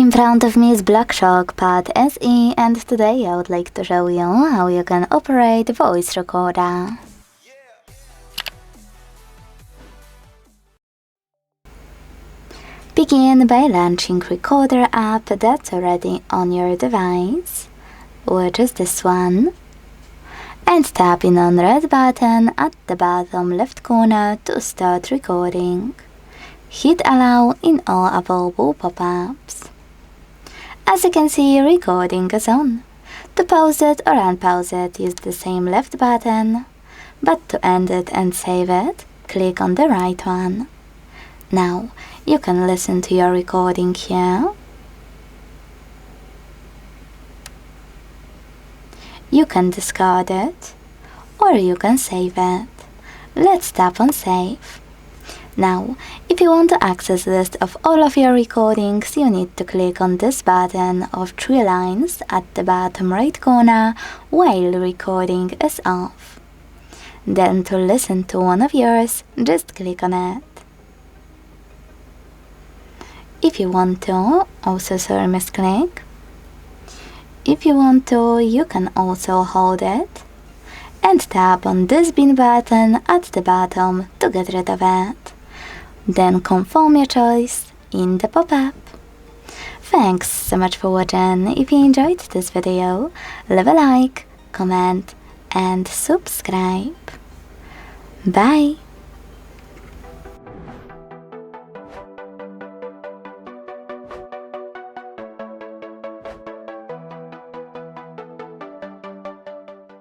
In front of me is Blackshark Pad SE, and today I would like to show you how you can operate voice recorder. Begin by launching Recorder app that's already on your device, which is this one, and tapping on red button at the bottom left corner to start recording. Hit allow in all available pop-ups. As you can see, recording is on. To pause it or unpause it, use the same left button, but to end it and save it, click on the right one. Now, you can listen to your recording here. You can discard it, or you can save it. Let's tap on save. Now, if you want to access the list of all of your recordings, you need to click on this button of 3 lines at the bottom right corner while recording is off. Then to listen to one of yours, just click on it. If you want to, misclick. If you want to, you can also hold it and tap on this bin button at the bottom to get rid of it. Then confirm your choice in the pop-up. Thanks so much for watching. If you enjoyed this video, leave a like, comment and subscribe. Bye!